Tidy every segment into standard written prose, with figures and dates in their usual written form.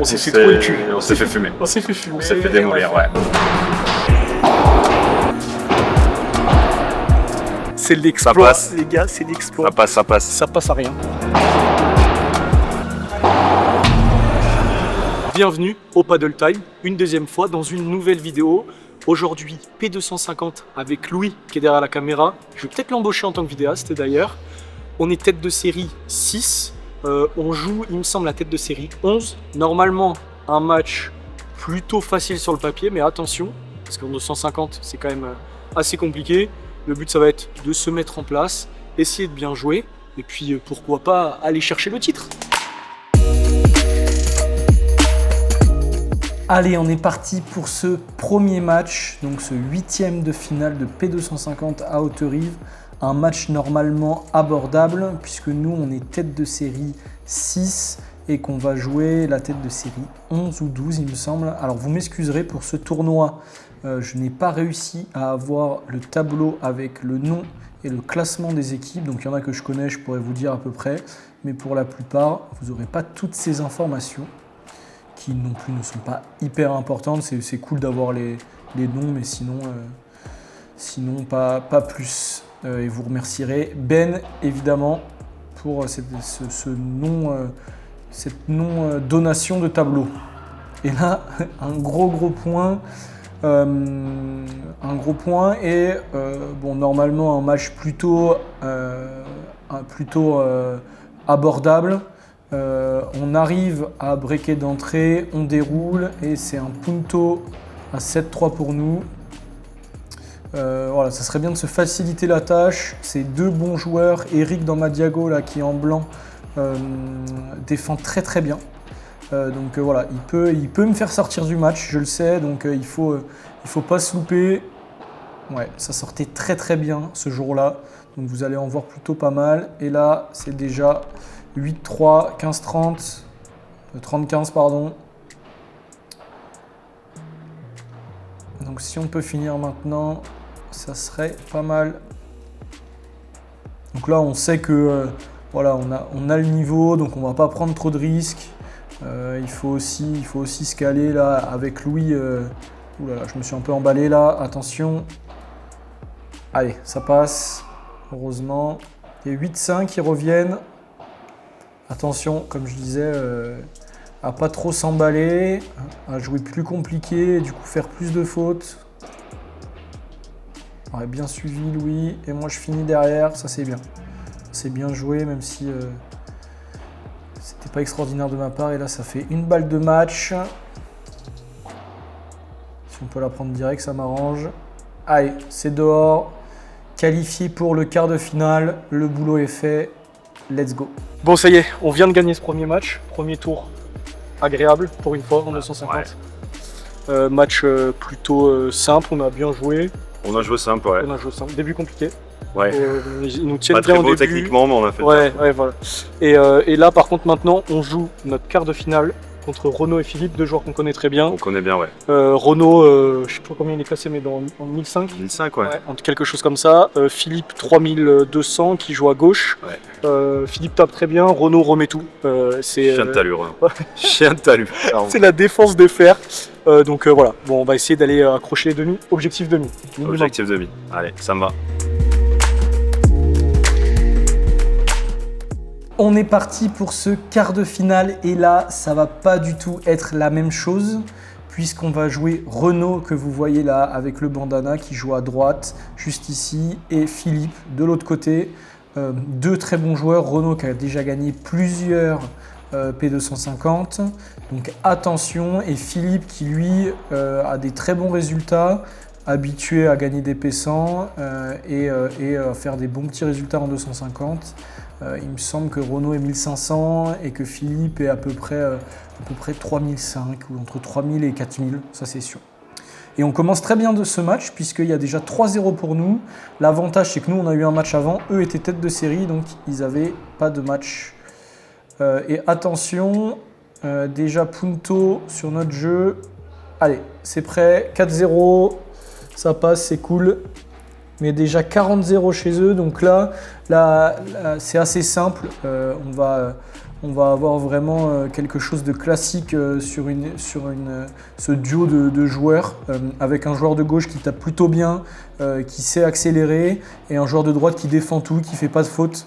On s'est fait trouer le cul. On s'est fait fumer. On s'est fait fumer. On s'est fait démolir, ouais. C'est l'exploit, Ça passe. les gars, c'est l'exploit. Ça passe, ça passe. Ça passe à rien. Bienvenue au Paddle Time, une deuxième fois dans une nouvelle vidéo. Aujourd'hui, P250 avec Louis qui est derrière la caméra. Je vais peut-être l'embaucher en tant que vidéaste d'ailleurs. On est tête de série 6. On joue, il me semble, la tête de série 11. Normalement, un match plutôt facile sur le papier, mais attention, parce qu'en 250, c'est quand même assez compliqué. Le but, ça va être de se mettre en place, essayer de bien jouer, et puis pourquoi pas aller chercher le titre. Allez, on est parti pour ce premier match, donc ce 8e de finale de P250 à Haute-Rive. Un match normalement abordable, puisque nous, on est tête de série 6 et qu'on va jouer la tête de série 11 ou 12, il me semble. Alors, vous m'excuserez pour ce tournoi. Je n'ai pas réussi à avoir le tableau avec le nom et le classement des équipes. Donc, il y en a que je connais, je pourrais vous dire à peu près. Mais pour la plupart, vous n'aurez pas toutes ces informations qui non plus ne sont pas hyper importantes. C'est cool d'avoir les noms, mais sinon pas plus. Et vous remercierez Ben, évidemment, pour cette non-donation de tableau. Et là, un gros point. Et bon, normalement un match plutôt abordable. On arrive à breaker d'entrée, on déroule et c'est un punto à 7-3 pour nous. Voilà, ça serait bien de se faciliter la tâche. C'est deux bons joueurs. Eric dans ma diago là, qui est en blanc défend très bien. Donc voilà, il peut me faire sortir du match, je le sais. Donc il faut pas se louper. Ouais, ça sortait très bien ce jour-là. Donc vous allez en voir plutôt pas mal. Et là, c'est déjà 8-3, 15-30, 30-15 pardon. Donc si on peut finir maintenant, ça serait pas mal. Donc là, on sait que voilà, on a le niveau, donc on va pas prendre trop de risques. Il faut aussi se caler là avec Louis. Ouh là là, je me suis un peu emballé là. Attention. Allez, ça passe. Heureusement. Il y a 8-5 qui reviennent. Attention, comme je disais, à pas trop s'emballer, à jouer plus compliqué, et du coup faire plus de fautes. Ouais, bien suivi Louis, et moi je finis derrière, ça c'est bien. C'est bien joué, même si c'était pas extraordinaire de ma part. Et là ça fait une balle de match. Si on peut la prendre direct, ça m'arrange. Allez, c'est dehors. Qualifié pour le quart de finale, le boulot est fait. Let's go. Bon, ça y est, on vient de gagner ce premier match. Premier tour agréable pour une fois en 250. Ouais. Match plutôt simple, on a bien joué. On a joué simple, ouais. On a joué simple. Début compliqué. Ouais. Ils nous tiennent pas bien très beau au début. techniquement, mais on a fait ouais, voilà. Et là, par contre, maintenant, on joue notre quart de finale contre Renaud et Philippe, deux joueurs qu'on connaît très bien. On connaît bien, ouais. Renaud, je sais pas combien il est classé, mais en 1005. 1005, ouais. Quelque chose comme ça. Philippe, 3200, qui joue à gauche. Ouais. Philippe tape très bien, Renaud remet tout. Chien de talus, Renaud. Chien de talus. C'est la défense des fers. Donc voilà, bon, on va essayer d'aller accrocher les demi. Objectif demi. Objectif demi. Allez, ça me va. On est parti pour ce quart de finale et là, ça va pas du tout être la même chose puisqu'on va jouer Renaud que vous voyez là avec le bandana qui joue à droite, juste ici, et Philippe de l'autre côté. Deux très bons joueurs, Renaud qui a déjà gagné plusieurs P250, donc attention, et Philippe qui lui a des très bons résultats, habitué à gagner des P100 et à faire des bons petits résultats en 250. Il me semble que Renaud est 1500 et que Philippe est à peu près 3005 ou entre 3000 et 4000, ça c'est sûr. Et on commence très bien de ce match puisqu'il y a déjà 3-0 pour nous. L'avantage c'est que nous on a eu un match avant, eux étaient tête de série donc ils n'avaient pas de match. Et attention, déjà punto sur notre jeu. Allez, c'est prêt, 4-0, ça passe, c'est cool. mais déjà 40-0 chez eux. Donc là c'est assez simple. On va avoir vraiment quelque chose de classique sur ce duo de joueurs, avec un joueur de gauche qui tape plutôt bien, qui sait accélérer, et un joueur de droite qui défend tout, qui fait pas de faute,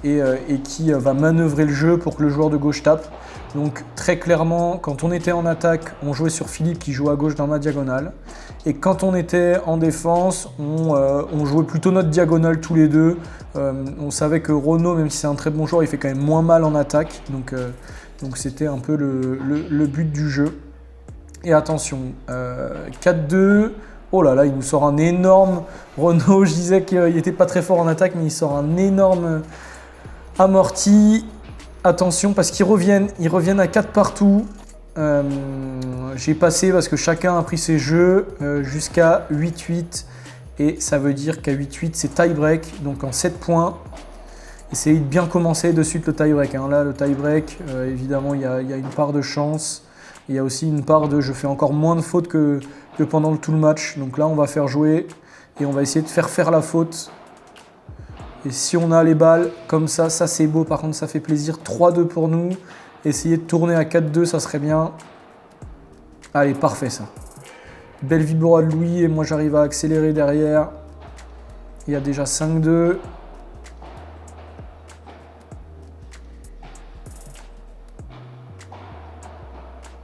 et qui va manœuvrer le jeu pour que le joueur de gauche tape. Donc très clairement, quand on était en attaque, on jouait sur Philippe qui joue à gauche dans ma diagonale. Et quand on était en défense, on jouait plutôt notre diagonale tous les deux. On savait que Renaud, même si c'est un très bon joueur, il fait quand même moins mal en attaque. Donc c'était un peu le but du jeu. Et attention, 4-2. Oh là là, il nous sort un énorme Renaud. Je disais qu'il n'était pas très fort en attaque, mais il sort un énorme amorti. Attention, parce qu'ils reviennent à 4 partout. J'ai passé parce que chacun a pris ses jeux jusqu'à 8-8. Et ça veut dire qu'à 8-8, c'est tie-break. Donc en 7 points, essayez de bien commencer de suite le tie-break. Là, le tie-break, évidemment, il y a une part de chance. Il y a aussi une part de je fais encore moins de fautes que pendant tout le match. Donc là, on va faire jouer et on va essayer de faire la faute. Et si on a les balles, comme ça c'est beau, par contre ça fait plaisir. 3-2 pour nous. Essayer de tourner à 4-2, ça serait bien. Allez, parfait ça. Belle vibora de Louis et moi j'arrive à accélérer derrière. Il y a déjà 5-2.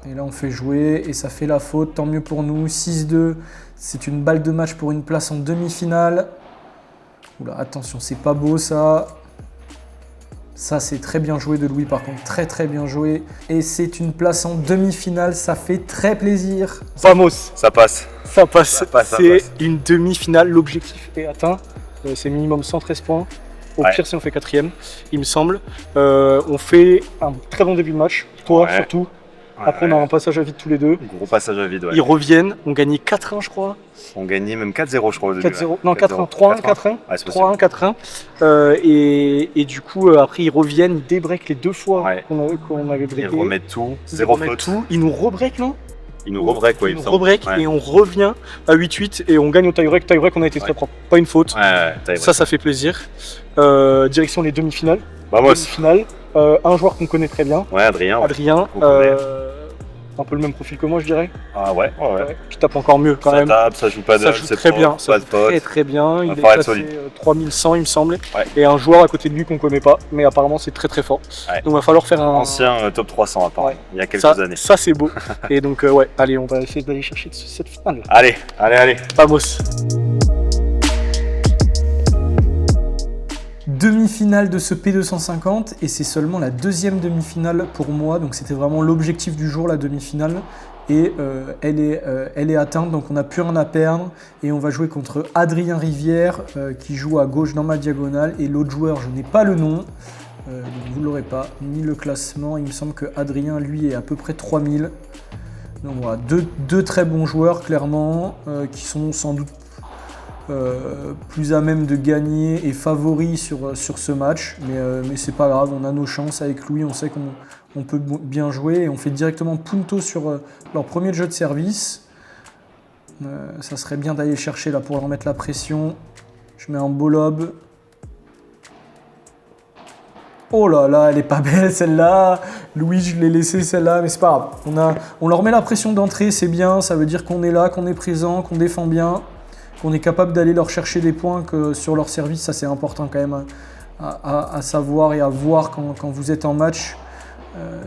Et là on fait jouer et ça fait la faute, tant mieux pour nous. 6-2, c'est une balle de match pour une place en demi-finale. Oula, attention, c'est pas beau ça. Ça, c'est très bien joué de Louis, par contre, très très bien joué. Et c'est une place en demi-finale, ça fait très plaisir. Vamos. Ça passe. Ça passe. C'est une demi-finale, l'objectif est atteint. C'est minimum 113 points. Au pire, si on fait 4ème, il me semble. On fait un très bon début de match, toi surtout. Après, on a un passage à vide tous les deux. Gros passage à vide, ouais. Ils reviennent, on gagnait 4-1, je crois. On gagnait même 4-0, je crois, au début. 4-0, non, 4-1, 3-1, 4-1. Ouais, 3-1, 4-1. Et du coup, après, ils reviennent, ils débreakent les 2 fois qu'on avait breaké. Ils remettent tout, 0 faute. Ils nous rebreakent, non? Ils nous rebreakent, oui. Ils nous rebreakent et on revient à 8-8 et on gagne au tie-break. Tie-break, on a été très propre. Pas une faute. Ça fait plaisir. Direction les demi-finales. Vamos. Demi-finale. Un joueur qu'on connaît très bien. Ouais, Adrien. Un peu le même profil que moi, je dirais. Ah ouais. Qui tape encore mieux quand même. Ça tape, ça joue pas d'âge, c'est très bien. Ça joue très très bien. Il est classé 3100, il me semble. Ouais. Et un joueur à côté de lui qu'on connaît pas, mais apparemment c'est très très fort. Ouais. Donc il va falloir faire un ancien top 300 apparemment. Ouais. Il y a quelques années. Ça c'est beau. Et donc allez, on va essayer d'aller chercher cette finale. Allez. Vamos. Demi-finale de ce P250 et c'est seulement la deuxième demi-finale pour moi, donc c'était vraiment l'objectif du jour, la demi-finale, et elle est atteinte, donc on n'a plus rien à perdre et on va jouer contre Adrien Rivière qui joue à gauche dans ma diagonale et l'autre joueur, je n'ai pas le nom, donc vous ne l'aurez pas, ni le classement. Il me semble que Adrien lui est à peu près 3000, donc voilà, deux très bons joueurs clairement qui sont sans doute plus à même de gagner et favoris sur ce match, mais c'est pas grave, on a nos chances avec Louis, on sait qu'on peut bien jouer et on fait directement punto sur leur premier jeu de service. Ça serait bien d'aller chercher là pour leur mettre la pression. Je mets un beau lob. Oh là là, elle est pas belle celle-là. Louis, je l'ai laissé celle-là, mais c'est pas grave. On leur met la pression d'entrée, c'est bien, ça veut dire qu'on est là, qu'on est présent, qu'on défend bien, qu'on est capable d'aller leur chercher des points sur leur service. Ça c'est important quand même à savoir et à voir quand vous êtes en match.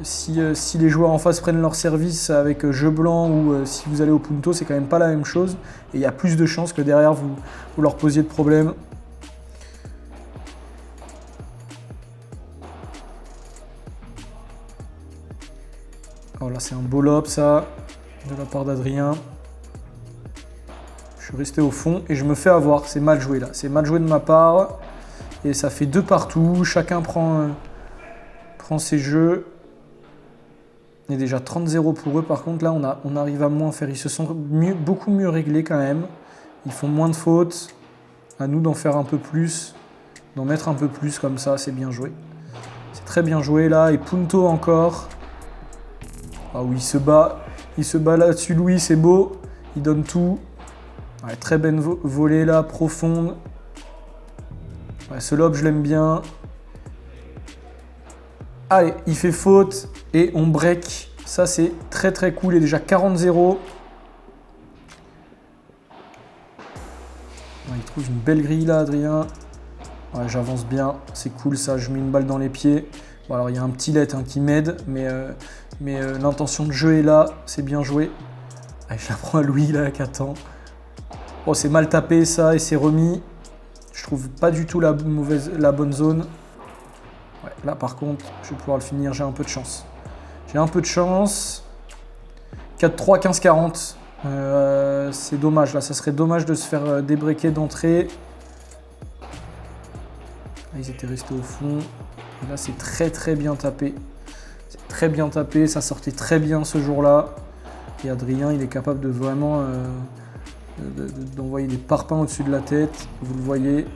Si les joueurs en face prennent leur service avec jeu blanc ou si vous allez au punto, c'est quand même pas la même chose. Et il y a plus de chances que derrière vous leur posiez de problème. Oh là c'est un beau lob ça, de la part d'Adrien. Je suis resté au fond et je me fais avoir, c'est mal joué là, c'est mal joué de ma part. Et ça fait 2 partout, chacun prend ses jeux. Il y a déjà 30-0 pour eux, par contre là on arrive à moins faire, ils se sont beaucoup mieux réglés quand même. Ils font moins de fautes, à nous d'en faire un peu plus, d'en mettre un peu plus comme ça, c'est bien joué. C'est très bien joué là, et Punto encore. Ah oui, il se bat là-dessus Louis, c'est beau, il donne tout. Ouais, très belle volée là, profonde. Ouais, ce lob, je l'aime bien. Allez, il fait faute et on break. Ça, c'est très très cool. Il est déjà 40-0. Il trouve une belle grille là, Adrien. Ouais, j'avance bien. C'est cool ça. Je mets une balle dans les pieds. Bon, alors, il y a un petit let qui m'aide, mais l'intention de jeu est là. C'est bien joué. Allez, je la prends à Louis là, qui attend. Oh, c'est mal tapé ça et c'est remis. Je trouve pas du tout la bonne zone. Ouais, là, par contre, je vais pouvoir le finir. J'ai un peu de chance. J'ai un peu de chance. 4-3, 15-40. C'est dommage. Là, ça serait dommage de se faire débreaker d'entrée. Ils étaient restés au fond. Et là, c'est très très bien tapé. C'est très bien tapé. Ça sortait très bien ce jour-là. Et Adrien, il est capable de vraiment d'envoyer des parpaings au-dessus de la tête. Vous le voyez.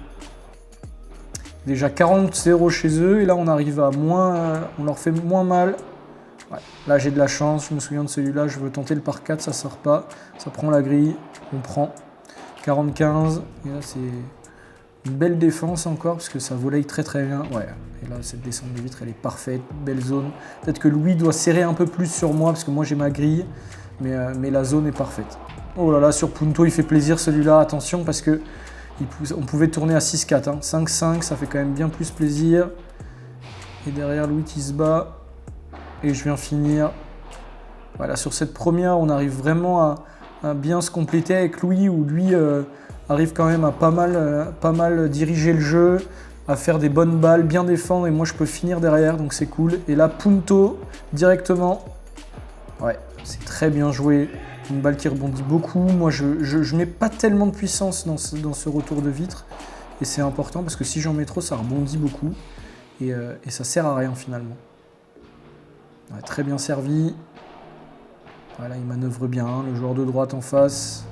Déjà 40-0 chez eux. Et là, on arrive à moins. On leur fait moins mal. Ouais. Là, j'ai de la chance. Je me souviens de celui-là. Je veux tenter le par 4. Ça sort pas. Ça prend la grille. On prend 40-15. Et là, c'est une belle défense encore. Parce que ça volaille très très bien. Ouais. Et là, cette descente de vitre, elle est parfaite. Belle zone. Peut-être que Louis doit serrer un peu plus sur moi. Parce que moi, j'ai ma grille. Mais la zone est parfaite. Oh là là, sur Punto, il fait plaisir celui-là. Attention, parce que on pouvait tourner à 6-4. Hein. 5-5, ça fait quand même bien plus plaisir. Et derrière, Louis qui se bat. Et je viens finir. Voilà, sur cette première, on arrive vraiment à bien se compléter avec Louis, où lui arrive quand même à pas mal diriger le jeu, à faire des bonnes balles, bien défendre, et moi je peux finir derrière, donc c'est cool. Et là, Punto, directement. Ouais, c'est très bien joué. Une balle qui rebondit beaucoup. Moi, je mets pas tellement de puissance dans ce retour de vitre. Et c'est important, parce que si j'en mets trop, ça rebondit beaucoup. Et ça sert à rien, finalement. Ouais, très bien servi. Voilà, il manœuvre bien, hein, le joueur de droite en face.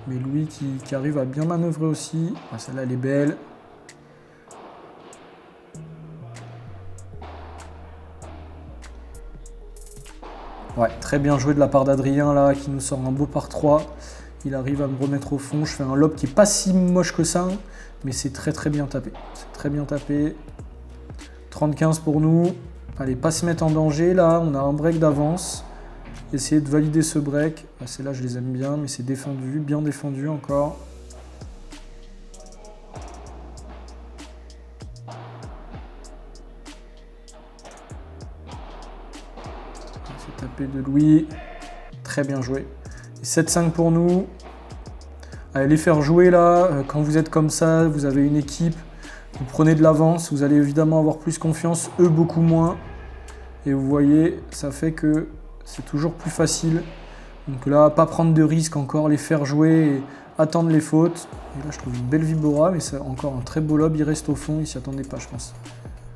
Mais Louis qui arrive à bien manœuvrer aussi. Ah, celle-là, elle est belle. Ouais, très bien joué de la part d'Adrien, là, qui nous sort un beau par 3. Il arrive à me remettre au fond. Je fais un lob qui n'est pas si moche que ça, mais c'est très très bien tapé. C'est très bien tapé. 30-15 pour nous. Allez, pas se mettre en danger, là. On a un break d'avance. Essayer de valider ce break. Ah, celles-là, je les aime bien, mais c'est défendu, bien défendu encore. C'est tapé de Louis. Très bien joué. Et 7-5 pour nous. Allez, les faire jouer, là. Quand vous êtes comme ça, vous avez une équipe. Vous prenez de l'avance. Vous allez évidemment avoir plus confiance. Eux, beaucoup moins. Et vous voyez, ça fait que c'est toujours plus facile. Donc là, pas prendre de risques encore, les faire jouer et attendre les fautes. Et là, je trouve une belle vibora, mais c'est encore un très beau lob. Il reste au fond, il s'y attendait pas, je pense.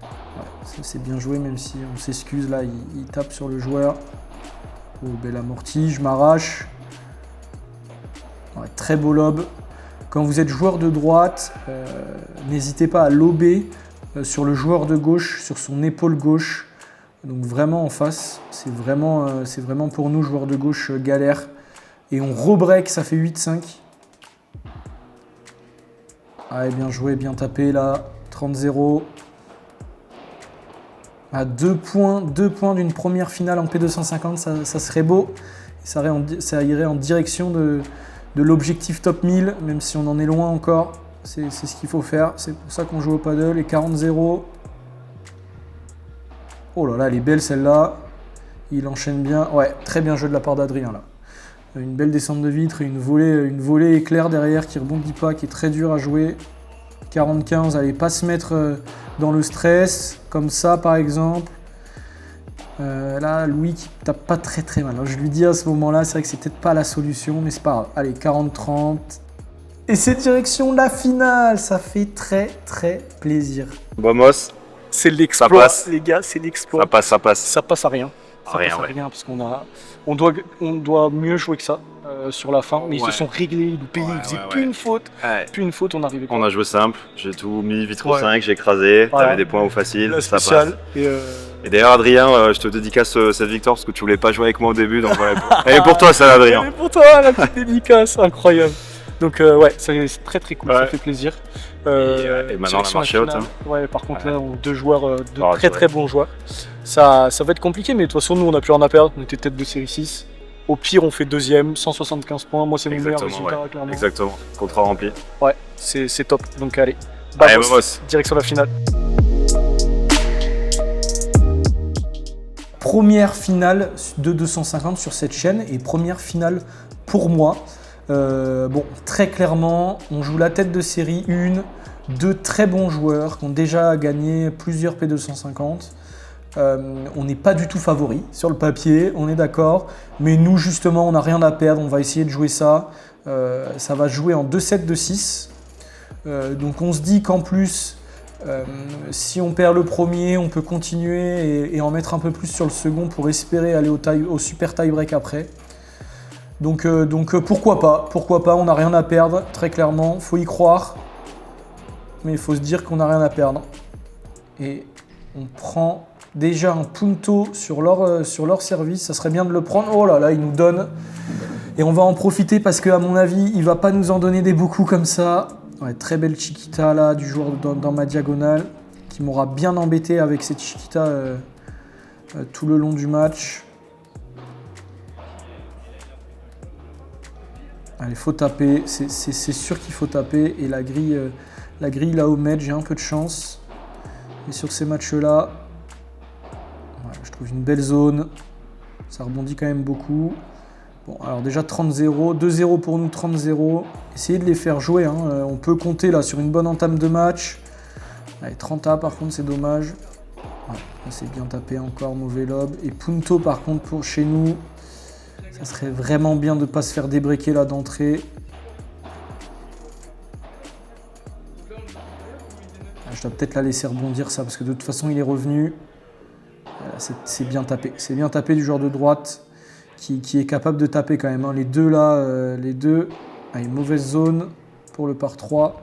Ouais, ça, c'est bien joué, même si on s'excuse. Là, il tape sur le joueur. Oh, belle amortie, je m'arrache. Ouais, très beau lob. Quand vous êtes joueur de droite, n'hésitez pas à lober sur le joueur de gauche, sur son épaule gauche. Donc vraiment en face, c'est vraiment pour nous, joueurs de gauche, galère. Et on rebreak, ça fait 8-5. Allez, bien joué, bien tapé là, 30-0. À 2 points d'une première finale en P250, ça serait beau. Ça irait en direction de l'objectif top 1000, même si on en est loin encore. C'est ce qu'il faut faire, c'est pour ça qu'on joue au paddle. Et 40-0. Oh là là, elle est belle celle-là. Il enchaîne bien. Ouais, très bien joué de la part d'Adrien là. Une belle descente de vitre et une volée éclair derrière qui rebondit pas, qui est très dur à jouer. 40-15, allez, pas se mettre dans le stress, comme ça par exemple. Là, Louis qui tape pas très très mal. Alors, je lui dis à ce moment-là, c'est vrai que c'est peut-être pas la solution, mais c'est pas grave. Allez, 40-30. Et c'est direction la finale, ça fait très très plaisir. Vamos. C'est l'exploit, les gars, c'est l'exploit. Ça passe. Ça passe à rien. Ça passe à rien parce on doit mieux jouer que ça sur la fin. Mais ils se sont réglés, ils faisaient plus une faute. Plus une faute, on arrivait. On a joué simple, j'ai tout mis vitre 5, j'ai écrasé, t'avais des points au facile, ça passe. Et d'ailleurs Adrien, je te dédicace cette victoire parce que tu voulais pas jouer avec moi au début, donc voilà. Elle est pour toi ça Adrien. Elle est pour toi la petite dédicace, incroyable. Donc ouais, c'est très très cool, ça fait plaisir. Et maintenant la marche haute. Ouais, par contre là, on a deux joueurs, deux très bons joueurs. Ça va être compliqué, mais de toute façon, nous on n'a plus rien à perdre. On était tête de série 6. Au pire, on fait deuxième, 175 points. Moi, c'est mon meilleur résultat, clairement. Exactement, contrat rempli. Ouais, c'est top. Donc allez, Vamos. Direction la finale. Première finale de 250 sur cette chaîne et première finale pour moi. Bon, très clairement, on joue la tête de série 1, deux très bons joueurs qui ont déjà gagné plusieurs P250. On n'est pas du tout favori sur le papier, on est d'accord. Mais nous, justement, on n'a rien à perdre. On va essayer de jouer ça. Ça va jouer en 2-7 de 6. Donc on se dit qu'en plus, si on perd le premier, on peut continuer et en mettre un peu plus sur le second pour espérer aller au super tie-break après. Donc pourquoi pas, on n'a rien à perdre, très clairement, faut y croire. Mais il faut se dire qu'on n'a rien à perdre. Et on prend déjà un punto sur leur service, ça serait bien de le prendre. Oh là là, il nous donne. Et on va en profiter parce qu'à mon avis, il ne va pas nous en donner des beaucoup comme ça. Ouais, très belle chiquita là du joueur dans ma diagonale qui m'aura bien embêté avec cette chiquita tout le long du match. Allez, faut taper, c'est sûr qu'il faut taper. Et la grille là au med, j'ai un peu de chance. Et sur ces matchs-là, ouais, je trouve une belle zone. Ça rebondit quand même beaucoup. Bon, alors déjà 30-0, 2-0 pour nous, 30-0. Essayez de les faire jouer, hein. On peut compter là sur une bonne entame de match. Allez, 30A par contre, c'est dommage. Ouais, c'est bien tapé encore, mauvais lob. Et punto par contre pour chez nous. Ça serait vraiment bien de ne pas se faire débreaker là d'entrée. Je dois peut-être la laisser rebondir ça, parce que de toute façon il est revenu. C'est bien tapé. C'est bien tapé du joueur de droite qui est capable de taper quand même, hein. Les deux là, les deux. Allez, mauvaise zone pour le par 3.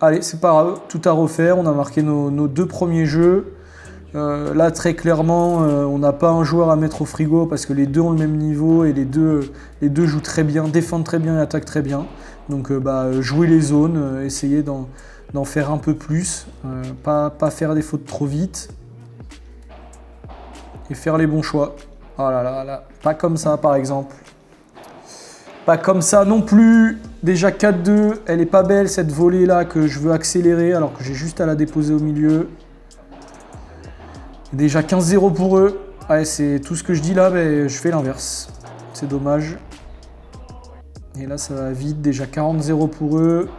Allez, c'est pas grave, tout à refaire. On a marqué nos deux premiers jeux. Là, très clairement, on n'a pas un joueur à mettre au frigo parce que les deux ont le même niveau et les deux jouent très bien, défendent très bien et attaquent très bien. Donc, jouer les zones, essayer d'en faire un peu plus, pas faire des fautes trop vite et faire les bons choix. Oh là là là, pas comme ça par exemple. Pas comme ça non plus. Déjà 4-2, elle est pas belle cette volée là que je veux accélérer alors que j'ai juste à la déposer au milieu. Déjà 15-0 pour eux. Ouais, c'est tout ce que je dis là, mais je fais l'inverse. C'est dommage. Et là, ça va vite. Déjà 40-0 pour eux.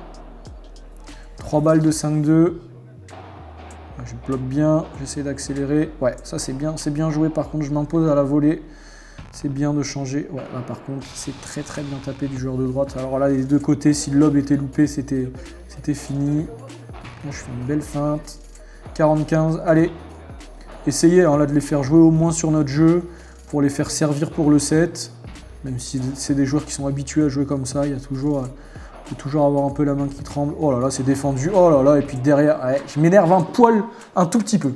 3 balles de 5-2. Je bloque bien. J'essaie d'accélérer. Ouais, ça c'est bien joué. Par contre, je m'impose à la volée. C'est bien de changer. Ouais, là par contre, c'est très très bien tapé du joueur de droite. Alors là, les deux côtés, si le lob était loupé, c'était fini. Là, je fais une belle feinte. 40-15. Allez. Essayez hein, là, de les faire jouer au moins sur notre jeu pour les faire servir pour le set. Même si c'est des joueurs qui sont habitués à jouer comme ça, il peut toujours avoir un peu la main qui tremble. Oh là là, c'est défendu. Oh là là, et puis derrière, ouais, je m'énerve un poil, un tout petit peu.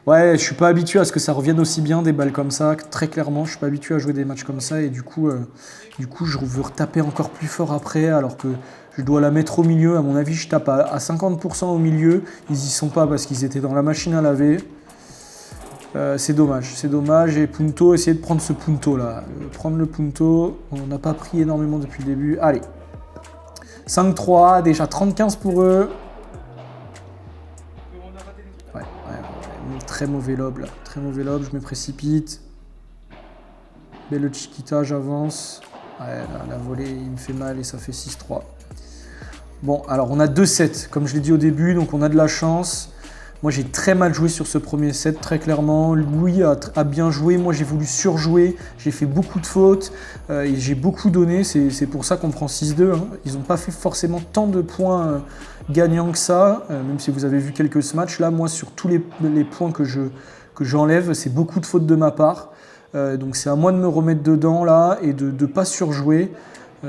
Ouais, je suis pas habitué à ce que ça revienne aussi bien des balles comme ça. Très clairement, je suis pas habitué à jouer des matchs comme ça et du coup, je veux retaper encore plus fort après alors que je dois la mettre au milieu. À mon avis, je tape à 50% au milieu. Ils y sont pas parce qu'ils étaient dans la machine à laver. C'est dommage. Et punto, essayez de prendre ce punto là. Prendre le punto, on n'a pas pris énormément depuis le début. Allez, 5-3, déjà 30-15 pour eux. Ouais, très mauvais lob là. Très mauvais lob, je me précipite. Belle chiquita, j'avance. Ouais, la volée, il me fait mal et ça fait 6-3. Bon, alors on a 2-7, comme je l'ai dit au début, donc on a de la chance. Moi, j'ai très mal joué sur ce premier set, très clairement. Louis a bien joué. Moi, j'ai voulu surjouer. J'ai fait beaucoup de fautes et j'ai beaucoup donné. C'est pour ça qu'on prend 6-2. Hein. Ils n'ont pas fait forcément tant de points gagnants que ça, même si vous avez vu quelques matchs. Là, moi, sur tous les points que j'enlève, c'est beaucoup de fautes de ma part. Donc, c'est à moi de me remettre dedans là et de ne pas surjouer.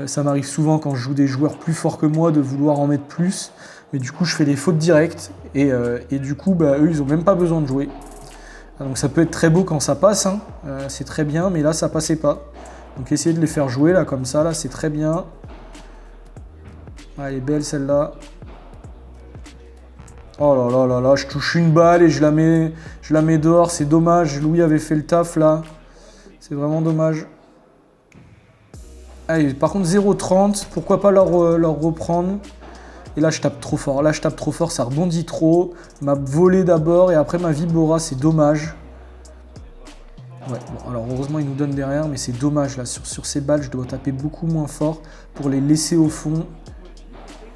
Ça m'arrive souvent quand je joue des joueurs plus forts que moi de vouloir en mettre plus. Mais du coup, je fais des fautes directes et du coup, eux, ils n'ont même pas besoin de jouer. Donc ça peut être très beau quand ça passe, hein. C'est très bien, mais là, ça passait pas. Donc essayez de les faire jouer là comme ça, là, c'est très bien. Elle est belle celle-là. Oh là là là là, je touche une balle et je la mets dehors. C'est dommage, Louis avait fait le taf là. C'est vraiment dommage. Allez, par contre 0,30, pourquoi pas leur reprendre. Et là je tape trop fort, ça rebondit trop. Ma volée d'abord et après ma vibora, c'est dommage. Ouais, bon, alors heureusement il nous donne derrière, mais c'est dommage là. Sur ces balles, je dois taper beaucoup moins fort pour les laisser au fond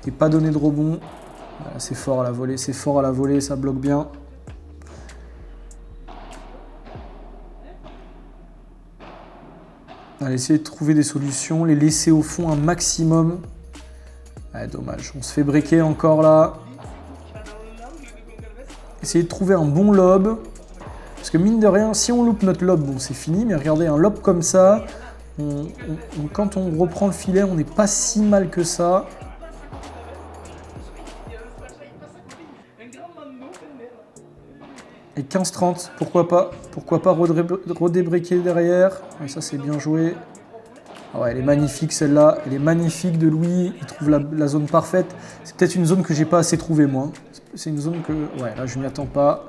et pas donner de rebond. Voilà, c'est fort à la volée, ça bloque bien. Allez, essayer de trouver des solutions, les laisser au fond un maximum. Ouais, dommage, on se fait breaker encore là. Essayer de trouver un bon lob. Parce que mine de rien, si on loupe notre lob, bon c'est fini, mais regardez, un lob comme ça, quand on reprend le filet, on n'est pas si mal que ça. Et 15-30, pourquoi pas redébreaker derrière. Et ça c'est bien joué. Ah ouais, elle est magnifique celle-là, elle est magnifique de Louis, il trouve la zone parfaite. C'est peut-être une zone que j'ai pas assez trouvée moi. C'est une zone que, ouais là je m'y attends pas.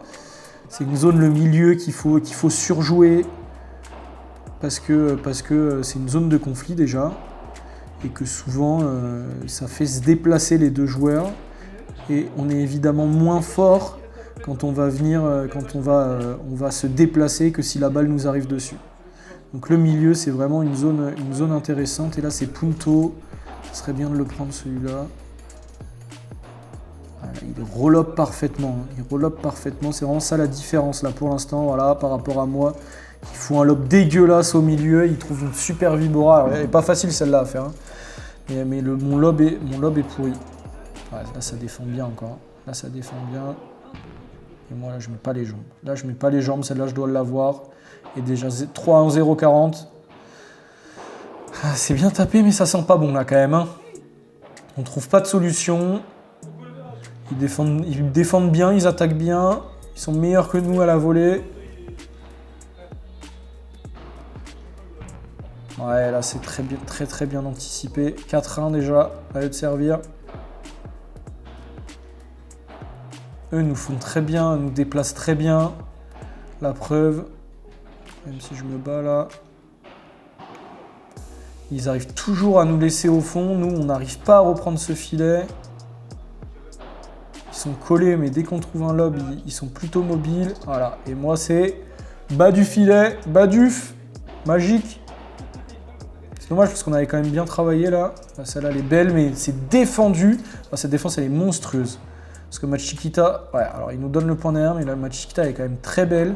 C'est une zone, le milieu, qu'il faut surjouer. Parce que c'est une zone de conflit déjà. Et que souvent ça fait se déplacer les deux joueurs. Et on est évidemment moins fort quand on va venir, on va se déplacer que si la balle nous arrive dessus. Donc le milieu, c'est vraiment une zone intéressante. Et là, c'est Punto. Ce serait bien de le prendre celui-là. Voilà, il roll-up parfaitement. Il roll-up parfaitement. C'est vraiment ça la différence là pour l'instant. Voilà, par rapport à moi, il faut un lob dégueulasse au milieu. Il trouve une super vibora. Alors, elle n'est pas facile celle-là à faire. Hein. Mais mon lob est pourri. Ouais, là, ça défend bien encore. Là, ça défend bien. Et moi, là, je mets pas les jambes. Là, je mets pas les jambes. Celle-là, je dois l'avoir. Et déjà 3-1-0-40. Ah, c'est bien tapé, mais ça sent pas bon là quand même. Hein. On trouve pas de solution. Ils défendent bien, ils attaquent bien. Ils sont meilleurs que nous à la volée. Ouais, là c'est très bien anticipé. 4-1 déjà, à eux de servir. Eux nous font très bien, nous déplacent très bien. La preuve. Même si je me bats là. Ils arrivent toujours à nous laisser au fond. Nous, on n'arrive pas à reprendre ce filet. Ils sont collés, mais dès qu'on trouve un lob, ils sont plutôt mobiles. Voilà. Et moi, c'est bas du filet, bas duf, magique. C'est dommage parce qu'on avait quand même bien travaillé là. Celle-là, elle est belle, mais c'est défendu. Enfin, cette défense, elle est monstrueuse. Parce que Machiquita, ouais, alors il nous donne le point derrière, mais la Machiquita, elle est quand même très belle.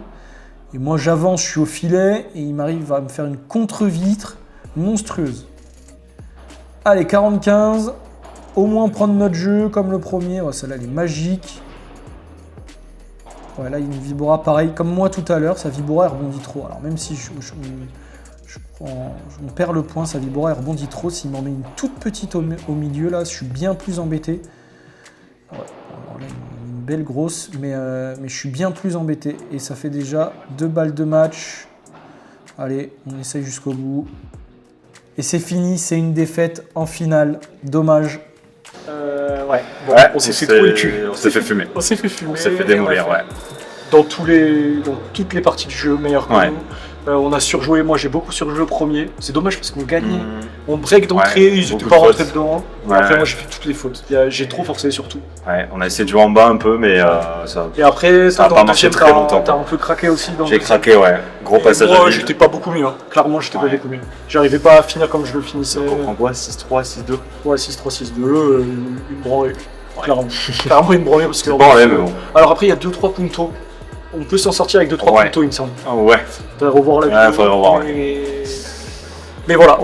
Et moi j'avance, je suis au filet et il m'arrive à me faire une contre-vitre monstrueuse. Allez, 45. Au moins prendre notre jeu comme le premier. Ouais, celle-là elle est magique. Ouais, là il y a une vibora pareil comme moi tout à l'heure. Sa vibora elle rebondit trop. Alors même si on perd le point, sa vibora elle rebondit trop. S'il m'en met une toute petite au milieu là, je suis bien plus embêté. Ouais, alors là, une belle grosse, mais je suis bien plus embêté. Et ça fait déjà 2 balles de match. Allez, on essaye jusqu'au bout. Et c'est fini, c'est une défaite en finale. Dommage. Ouais, bon, ouais, on s'est fait trouver le cul. On s'est fait fumer. On s'est fait fumer. On s'est fait démolir, ouais. Dans toutes les parties du jeu, meilleur que nous. On a surjoué, moi j'ai beaucoup surjoué au premier. C'est dommage parce qu'on gagnait. On break d'entrée, ils n'étaient pas rentrés dedans. Ouais, après moi j'ai fait toutes les fautes. J'ai trop forcé surtout. Ouais, on a essayé de jouer en bas un peu, mais ça. Et après, ça n'a pas marché très longtemps. T'as un peu craqué aussi. J'ai craqué, ouais. Gros passage. Moi j'étais pas beaucoup mieux. Hein. Clairement, j'étais pas beaucoup mieux. J'arrivais pas à finir comme je le finissais. On prend quoi, 6-3, 6-2? Ouais, 6-3, 6-2, une branlée. Clairement une branlée parce que. Mais bon. Alors après, il y a 2-3 puntos. On peut s'en sortir avec 2-3 puntos, il me semble. Ah ouais. Faudrait revoir la vidéo. Ouais, faudrait revoir. Mais voilà,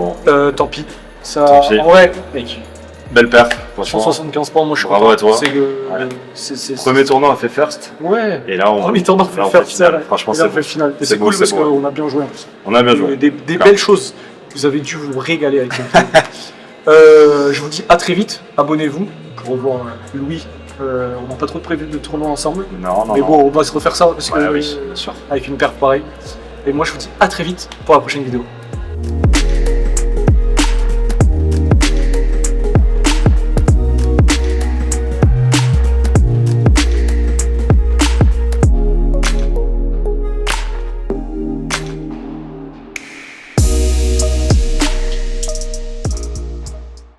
tant pis. Ça... Tant pis. Ouais, mec. Belle perf. 175 points, moi je suis bravo à toi. Premier tournoi, on a fait first. Ouais. Et là, premier tournoi, on fait final. Franchement, c'est fait final. Et c'est cool parce qu'on a bien joué en plus. On a bien joué. Des belles choses. Vous avez dû vous régaler avec cette vidéo. Je vous dis à très vite. Abonnez-vous pour revoir Louis. On n'a pas trop prévu de tournoi ensemble. Non. Mais bon, on va se refaire ça parce que, oui, bien sûr. Avec une paire pareille. Et moi, je vous dis à très vite pour la prochaine vidéo. Ciao.